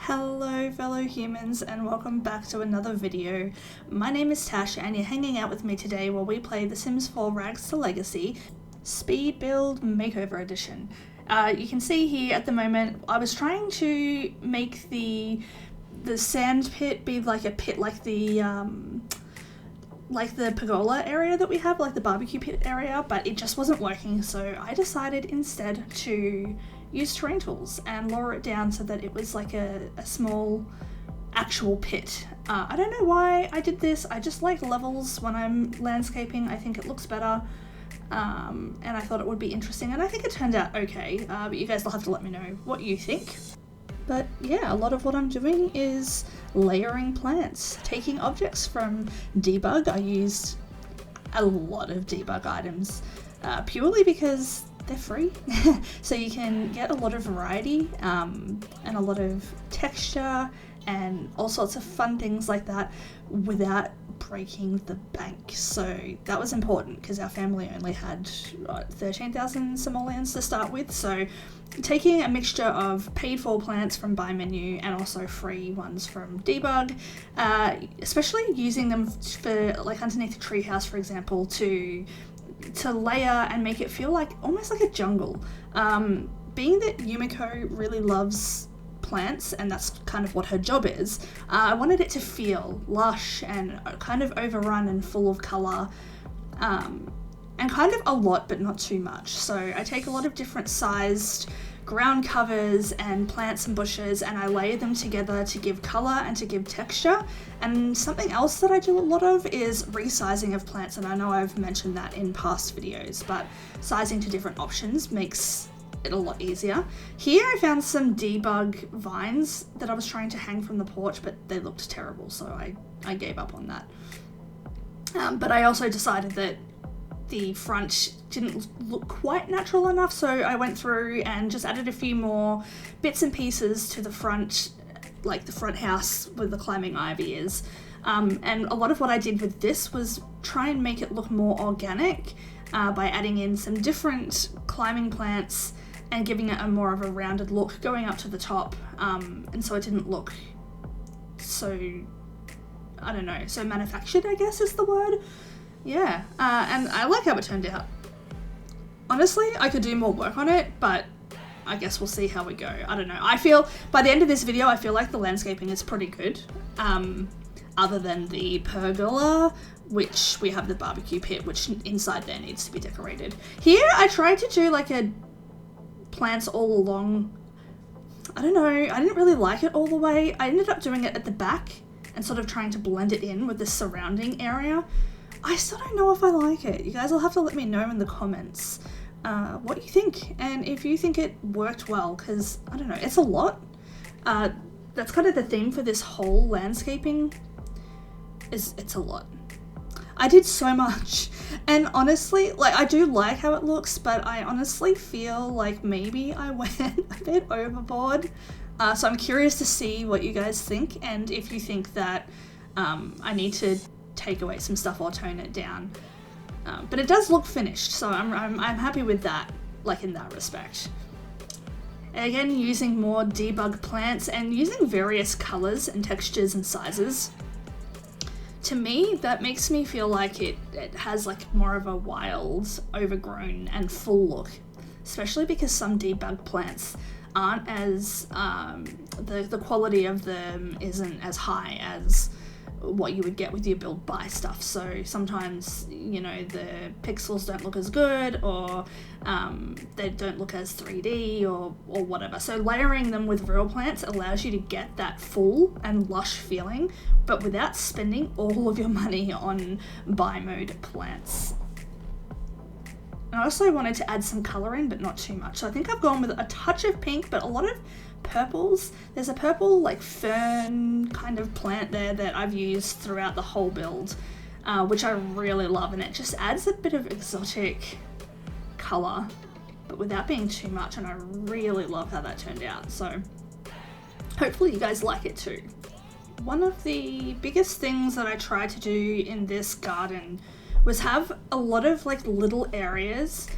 Hello fellow humans and welcome back to another video. My name is Tash and you're hanging out with me today while we play The Sims 4 RagsTo Legacy Speed Build Makeover Edition. You can see here at the moment I was trying to make the sand pit be like a pit like the pergola area that we have, like the barbecue pit area, but it just wasn't working, so I decided instead to use terrain tools and lower it down so that it was like a small actual pit. I don't know why I did this, I just like levels when I'm landscaping. I think it looks better, and I thought it would be interesting, and I think it turned out okay, but you guys will have to let me know what you think. But yeah, a lot of what I'm doing is layering plants, taking objects from debug. I used a lot of debug items purely because they're free, so you can get a lot of variety and a lot of texture and all sorts of fun things like that without breaking the bank. So that was important because our family only had 13,000 simoleons to start with, so taking a mixture of paid for plants from buy menu and also free ones from debug, especially using them for like underneath the treehouse, for example, to layer and make it feel like almost like a jungle. Being that Yumiko really loves plants and that's kind of what her job is, I wanted it to feel lush and kind of overrun and full of colour, and kind of a lot but not too much. So I take a lot of different sized ground covers and plants and bushes and I layer them together to give colour and to give texture. And something else that I do a lot of is resizing of plants, and I know I've mentioned that in past videos, but sizing to different options makes it a lot easier. Here I found some debug vines that I was trying to hang from the porch, but they looked terrible, so I gave up on that. But I also decided that the front didn't look quite natural enough, so I went through and just added a few more bits and pieces to the front, like the front house where the climbing ivy is. And a lot of what I did with this was try and make it look more organic by adding in some different climbing plants and giving it a more of a rounded look going up to the top, and so it didn't look so, I don't know, so manufactured, I guess is the word. Yeah, and I like how it turned out. Honestly, I could do more work on it, but I guess we'll see how we go. I don't know. I feel, by the end of this video, I feel like the landscaping is pretty good. Other than the pergola, which we have the barbecue pit, which inside there needs to be decorated. Here, I tried to do like a plants all along. I don't know, I didn't really like it all the way. I ended up doing it at the back and sort of trying to blend it in with the surrounding area. I still don't know if I like it. You guys will have to let me know in the comments what you think, and if you think it worked well, because I don't know, it's a lot. That's kind of the theme for this whole landscaping, is it's a lot. I did so much, and honestly, like, I do like how it looks, but I honestly feel like maybe I went a bit overboard. So I'm curious to see what you guys think, and if you think that I need to take away some stuff or tone it down. But it does look finished, so I'm happy with that, like in that respect. Again, using more debug plants and using various colours and textures and sizes. To me, that makes me feel like it has like more of a wild, overgrown and full look, especially because some debug plants aren't as, the quality of them isn't as high as what you would get with your build buy stuff. So sometimes, you know, the pixels don't look as good, or they don't look as 3D or whatever. So layering them with real plants allows you to get that full and lush feeling, but without spending all of your money on buy mode plants. I also wanted to add some colour in, but not too much. So I think I've gone with a touch of pink, but a lot of purples. There's a purple like fern kind of plant there that I've used throughout the whole build, which I really love, and it just adds a bit of exotic colour, but without being too much, and I really love how that turned out. So hopefully you guys like it too. One of the biggest things that I tried to do in this garden was have a lot of like little areas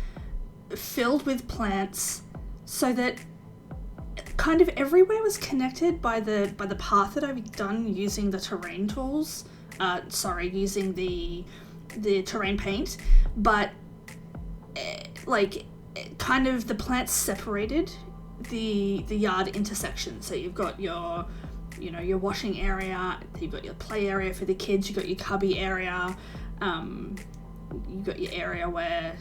filled with plants so that kind of everywhere was connected by the path that I've done using the terrain tools. Using the terrain paint, but kind of the plants separated the yard intersection. So you've got your washing area, you've got your play area for the kids, you've got your cubby area, you've got your area where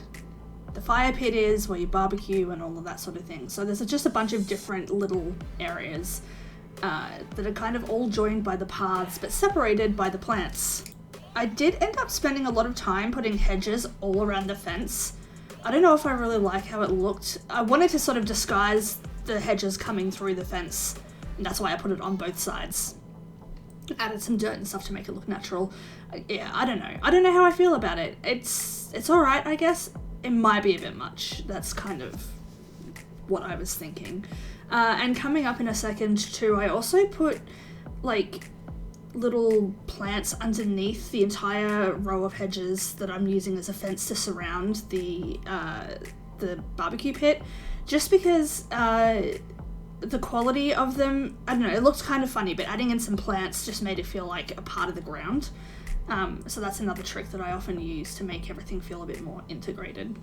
the fire pit is, where you barbecue and all of that sort of thing. So there's just a bunch of different little areas that are kind of all joined by the paths but separated by the plants. I did end up spending a lot of time putting hedges all around the fence. I don't know if I really like how it looked. I wanted to sort of disguise the hedges coming through the fence, and that's why I put it on both sides. Added some dirt and stuff to make it look natural. Yeah, I don't know. I don't know how I feel about it. It's alright, I guess. It might be a bit much. That's kind of what I was thinking. And coming up in a second too, I also put little plants underneath the entire row of hedges that I'm using as a fence to surround the barbecue pit, just because the quality of them, I don't know, it looked kind of funny, but adding in some plants just made it feel like a part of the ground. So that's another trick that I often use to make everything feel a bit more integrated.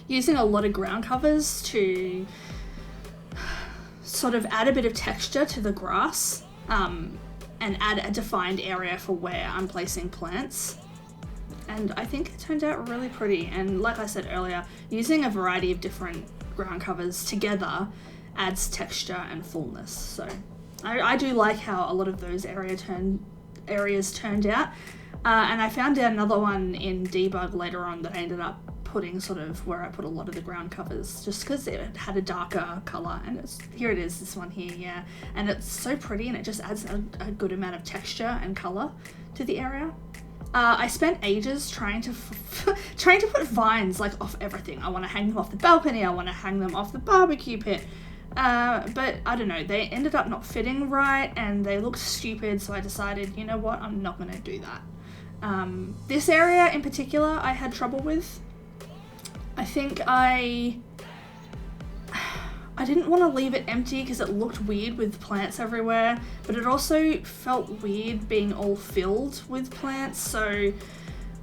Using a lot of ground covers to sort of add a bit of texture to the grass, and add a defined area for where I'm placing plants. And I think it turned out really pretty. And like I said earlier, using a variety of different ground covers together adds texture and fullness. So I do like how a lot of those areas turned out. And I found out another one in debug later on that I ended up putting sort of where I put a lot of the ground covers, just because it had a darker color. And here it is, this one here, yeah. And it's so pretty, and it just adds a good amount of texture and color to the area. I spent ages trying to put vines off everything. I want to hang them off the balcony, I want to hang them off the barbecue pit. But I don't know, they ended up not fitting right and they looked stupid, so I decided, you know what, I'm not going to do that. This area in particular I had trouble with. I think I didn't want to leave it empty because it looked weird with plants everywhere, but it also felt weird being all filled with plants. So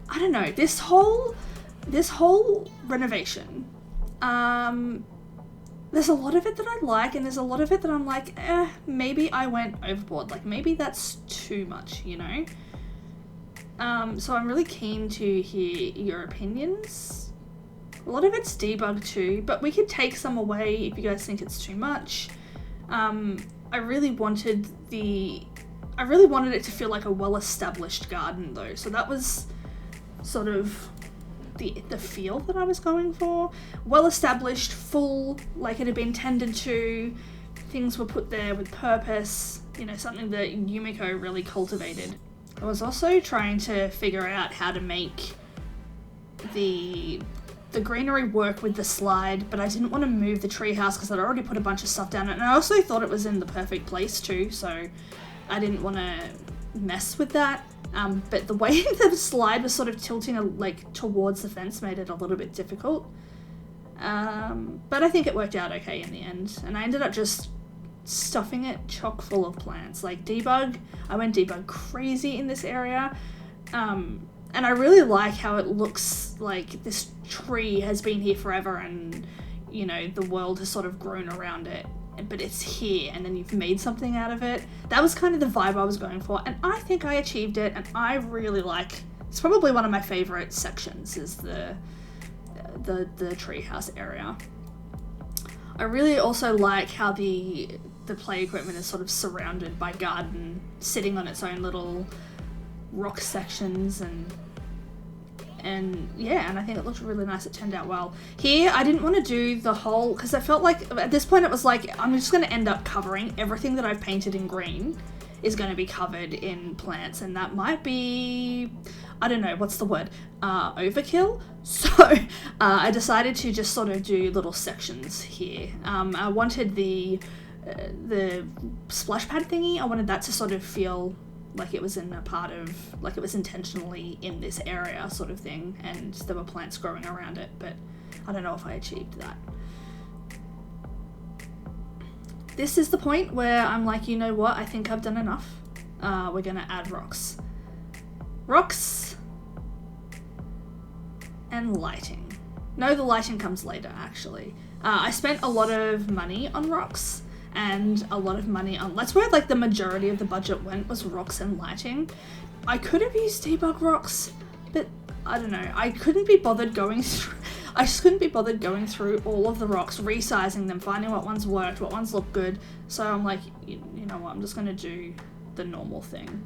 I don't know, this whole renovation, there's a lot of it that I like, and there's a lot of it that I'm like, maybe I went overboard. Maybe that's too much, you know? So I'm really keen to hear your opinions. A lot of it's debug too, but we could take some away if you guys think it's too much. I really wanted it to feel like a well-established garden though, so that was sort of the feel that I was going for. Well-established, full, like it had been tended to, things were put there with purpose, you know, something that Yumiko really cultivated. I was also trying to figure out how to make the greenery work with the slide, but I didn't want to move the treehouse because I'd already put a bunch of stuff down it, and I also thought it was in the perfect place too, so I didn't want to mess with that. But the way the slide was sort of tilting towards the fence made it a little bit difficult. But I think it worked out okay in the end, and I ended up just stuffing it chock full of plants. I went debug crazy in this area. And I really like how it looks like this tree has been here forever and, you know, the world has sort of grown around it, but it's here and then you've made something out of it. That was kind of the vibe I was going for, and I think I achieved it, and I really it's probably one of my favorite sections is the treehouse area. I really also like how the play equipment is sort of surrounded by garden, sitting on its own little rock sections, and yeah, and I think it looked really nice. It turned out well. Here, I didn't want to do the whole, because I felt like at this point it was like, I'm just going to end up covering everything that I've painted in green is going to be covered in plants, and that might be, I don't know, what's the word, overkill? So I decided to just sort of do little sections here. I wanted the splash pad thingy, I wanted that to sort of feel like it was in a part of, like it was intentionally in this area sort of thing, and there were plants growing around it, but I don't know if I achieved that. this is the point where I'm like, you know what, I think I've done enough. We're gonna add rocks. Rocks and lighting. No, the lighting comes later, actually. I spent a lot of money on rocks and a lot of money on... That's where like the majority of the budget went, was rocks and lighting. I could have used debug rocks, but I don't know. I couldn't be bothered going through... I just couldn't be bothered going through all of the rocks, resizing them, finding what ones worked, what ones looked good. So I'm like, you know what, I'm just going to do the normal thing.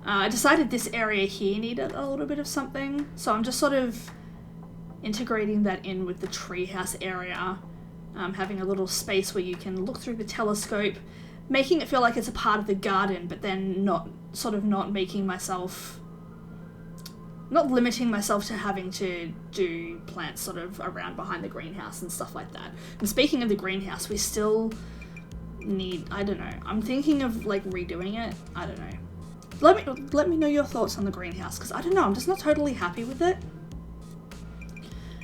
I decided this area here needed a little bit of something, so I'm just sort of integrating that in with the treehouse area, having a little space where you can look through the telescope, making it feel like it's a part of the garden, but then not making myself, not limiting myself to having to do plants sort of around behind the greenhouse and stuff like that. And speaking of the greenhouse, we still need, I don't know, I'm thinking of like redoing it. I don't know. Let me know your thoughts on the greenhouse, because I don't know, I'm just not totally happy with it.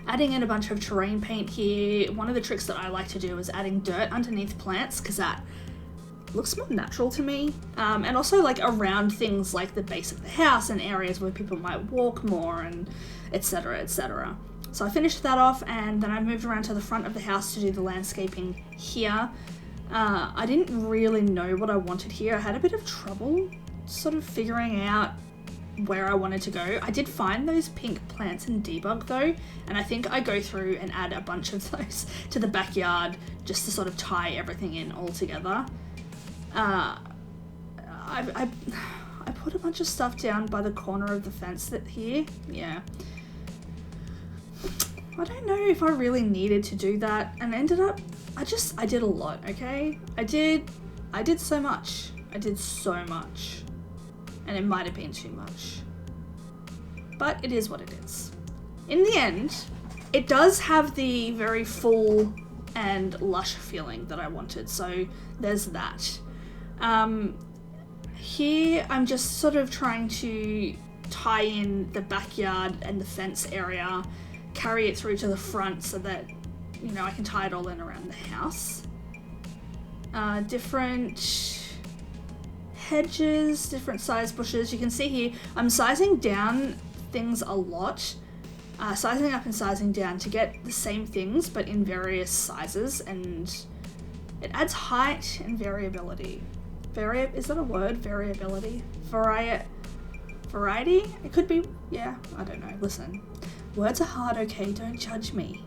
Adding in a bunch of terrain paint here. One of the tricks that I like to do is adding dirt underneath plants, because that looks more natural to me. And also like around things like the base of the house and areas where people might walk more, and etc, etc. So I finished that off, and then I moved around to the front of the house to do the landscaping here. I didn't really know what I wanted here. I had a bit of trouble sort of figuring out where I wanted to go. I did find those pink plants in debug though, and I think I go through and add a bunch of those to the backyard just to sort of tie everything in all together. I put a bunch of stuff down by the corner of the fence that here. Yeah. I don't know if I really needed to do that, and ended up, I did a lot, okay? I did so much. I did so much. And it might have been too much. But it is what it is. In the end, it does have the very full and lush feeling that I wanted, so there's that. Here I'm just sort of trying to tie in the backyard and the fence area, carry it through to the front so that, you know, I can tie it all in around the house. Different hedges, different size bushes. You can see here I'm sizing down things a lot, sizing up and sizing down to get the same things but in various sizes, and it adds height and variability. Is that a word? Variability? Variety? It could be, yeah, I don't know. Listen, words are hard, okay? Don't judge me.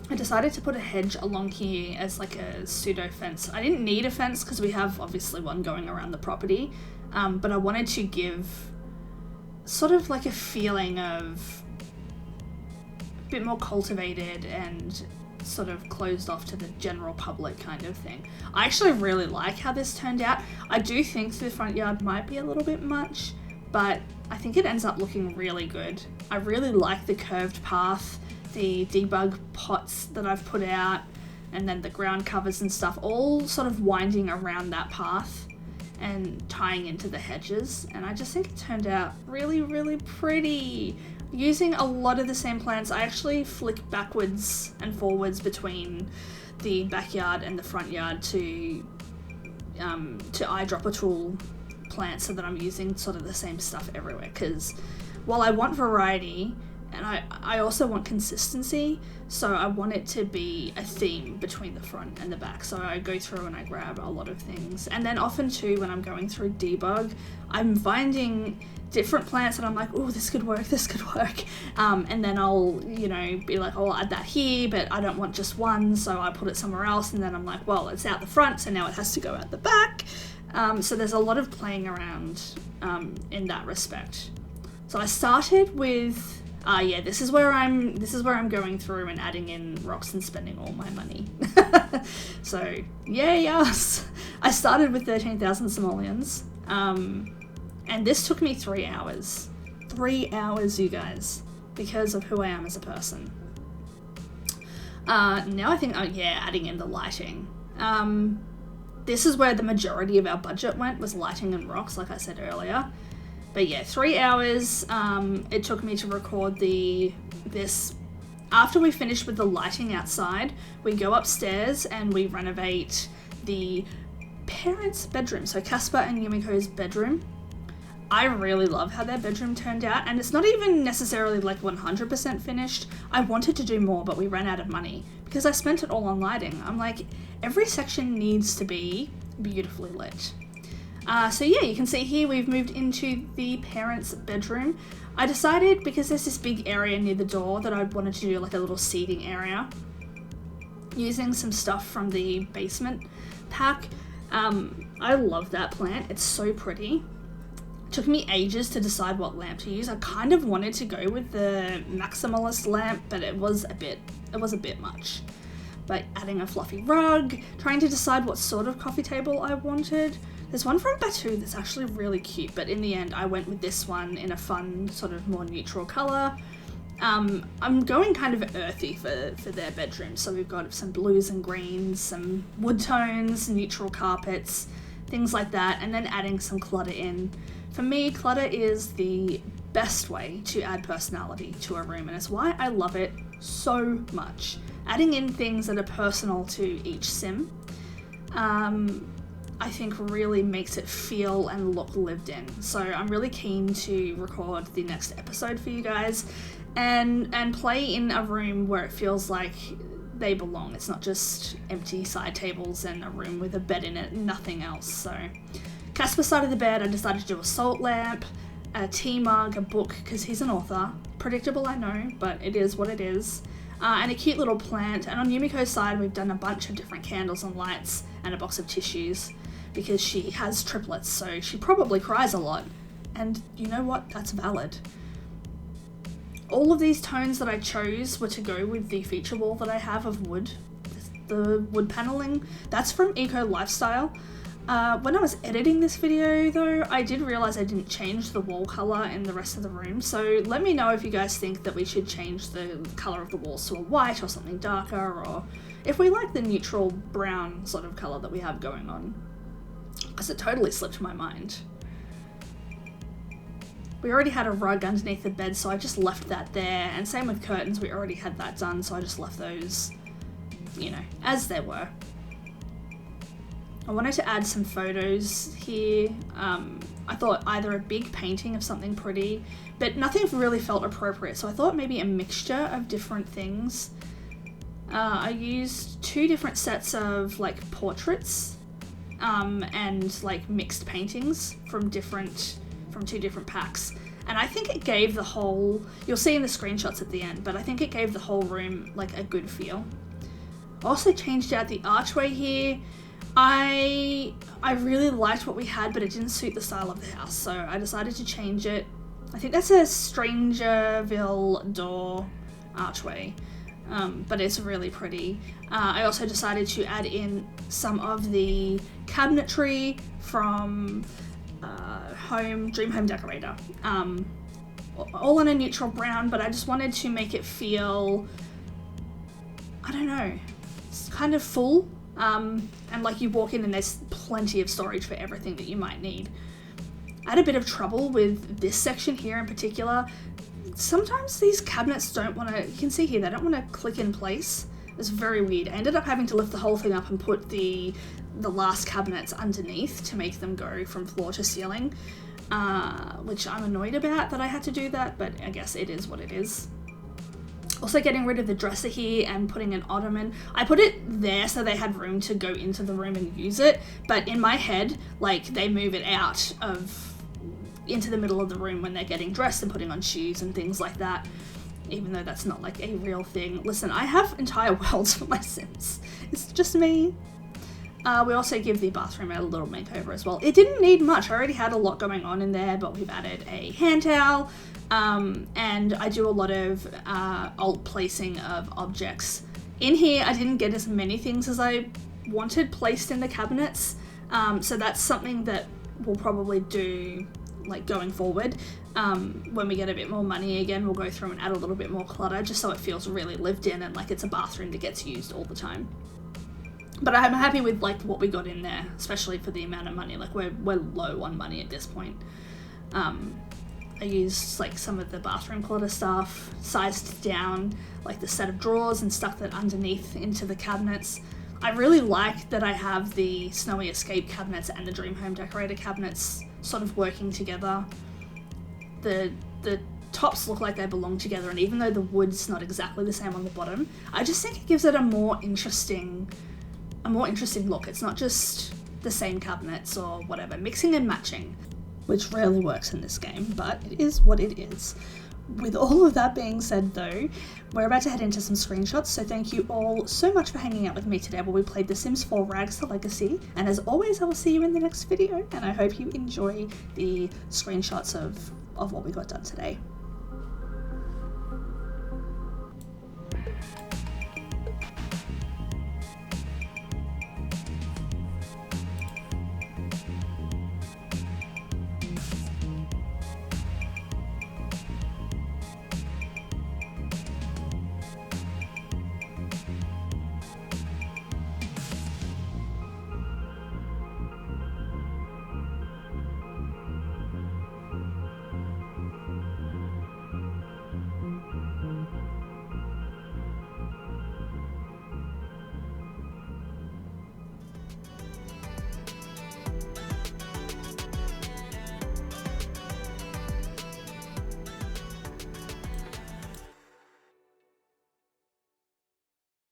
I decided to put a hedge along here as like a pseudo fence. I didn't need a fence because we have obviously one going around the property, but I wanted to give sort of like a feeling of a bit more cultivated and sort of closed off to the general public kind of thing. I actually really like how this turned out. I do think the front yard might be a little bit much, but I think it ends up looking really good. I really like the curved path, the debug pots that I've put out, and then the ground covers and stuff, all sort of winding around that path and tying into the hedges. And I just think it turned out really, really pretty. Using a lot of the same plants. I actually flick backwards and forwards between the backyard and the front yard to eyedropper tool plants so that I'm using sort of the same stuff everywhere, because while I want variety, and I also want consistency, so I want it to be a theme between the front and the back. So I go through and I grab a lot of things. And then often too, when I'm going through debug, I'm finding different plants and I'm like, oh, this could work. And then I'll, you know, be like, oh, I'll add that here, but I don't want just one, so I put it somewhere else. And then I'm like, well, it's out the front, so now it has to go out the back. So there's a lot of playing around in that respect. So I started with... yeah, this is where I'm going through and adding in rocks and spending all my money. So, yes. I started with 13,000 simoleons. And this took me 3 hours. 3 hours, you guys, because of who I am as a person. Now I think, adding in the lighting. This is where the majority of our budget went, was lighting and rocks, like I said earlier. But yeah, 3 hours it took me to record this After we finish with the lighting outside, we go upstairs and we renovate the parents' bedroom. So Casper and Yumiko's bedroom. I really love how their bedroom turned out, and it's not even necessarily like 100% finished. I wanted to do more, but we ran out of money because I spent it all on lighting. I'm like, every section needs to be beautifully lit. So yeah, you can see here we've moved into the parents' bedroom. I decided, because there's this big area near the door, that I wanted to do like a little seating area using some stuff from the basement pack. I love that plant. It's so pretty. Took me ages to decide what lamp to use. I kind of wanted to go with the maximalist lamp, but it was a bit much. But adding a fluffy rug, trying to decide what sort of coffee table I wanted. There's one from Batu that's actually really cute, but in the end I went with this one in a fun, sort of more neutral colour. I'm going kind of earthy for their bedroom, so we've got some blues and greens, some wood tones, neutral carpets, things like that, and then adding some clutter in. For me, clutter is the best way to add personality to a room, and it's why I love it so much. Adding in things that are personal to each sim, I think really makes it feel and look lived in. So I'm really keen to record the next episode for you guys and play in a room where it feels like they belong. It's not just empty side tables and a room with a bed in it, nothing else. So Casper's side of the bed, I decided to do a salt lamp, a tea mug, a book, because he's an author. Predictable, I know, but it is what it is. And a cute little plant. And on Yumiko's side, we've done a bunch of different candles and lights and a box of tissues, because she has triplets, so she probably cries a lot. And you know what? That's valid. All of these tones that I chose were to go with the feature wall that I have of wood. The wood paneling, that's from Eco Lifestyle. When I was editing this video though, I did realise I didn't change the wall colour in the rest of the room, so let me know if you guys think that we should change the colour of the walls to a white or something darker, or if we like the neutral brown sort of colour that we have going on, because it totally slipped my mind. We already had a rug underneath the bed, so I just left that there, and same with curtains, we already had that done, so I just left those, you know, as they were. I wanted to add some photos here. I thought either a big painting of something pretty, but nothing really felt appropriate, so I thought maybe a mixture of different things. I used 2 different sets of like portraits and like mixed paintings from 2 different packs, and I think it gave the whole, you'll see in the screenshots at the end, but I think it gave the whole room like a good feel. I also changed out the archway here. I really liked what we had, but it didn't suit the style of the house, so I decided to change it. I think that's a Strangerville door archway, but it's really pretty. I also decided to add in some of the cabinetry from Dream Home Decorator. All in a neutral brown, but I just wanted to make it feel, I don't know, it's kind of full. And like you walk in and there's plenty of storage for everything that you might need. I had a bit of trouble with this section here in particular. Sometimes these cabinets don't want to, you can see here, they don't want to click in place. It's very weird. I ended up having to lift the whole thing up and put the last cabinets underneath to make them go from floor to ceiling, which I'm annoyed about that I had to do that, but I guess it is what it is. Also getting rid of the dresser here and putting an ottoman. I put it there so they had room to go into the room and use it, but in my head, like, they move it out into the middle of the room when they're getting dressed and putting on shoes and things like that, even though that's not like a real thing. Listen, I have entire worlds for my Sims. It's just me. We also give the bathroom a little makeover as well. It didn't need much. I already had a lot going on in there, but we've added a hand towel, and I do a lot of alt placing of objects. In here, I didn't get as many things as I wanted placed in the cabinets, so that's something that we'll probably do like going forward. When we get a bit more money again, we'll go through and add a little bit more clutter just so it feels really lived in and like it's a bathroom that gets used all the time. But I'm happy with like what we got in there, especially for the amount of money. Like we're low on money at this point. I used like some of the bathroom clutter stuff, sized down like the set of drawers and stuck that underneath into the cabinets. I really like that I have the Snowy Escape cabinets and the Dream Home Decorator cabinets sort of working together. The tops look like they belong together, and even though the wood's not exactly the same on the bottom, I just think it gives it a more interesting look. It's not just the same cabinets or whatever, mixing and matching, which rarely works in this game, but it is what it is. With all of that being said though, we're about to head into some screenshots, so thank you all so much for hanging out with me today while we played The Sims 4 RagsTo Legacy, and as always I will see you in the next video, and I hope you enjoy the screenshots of what we got done today.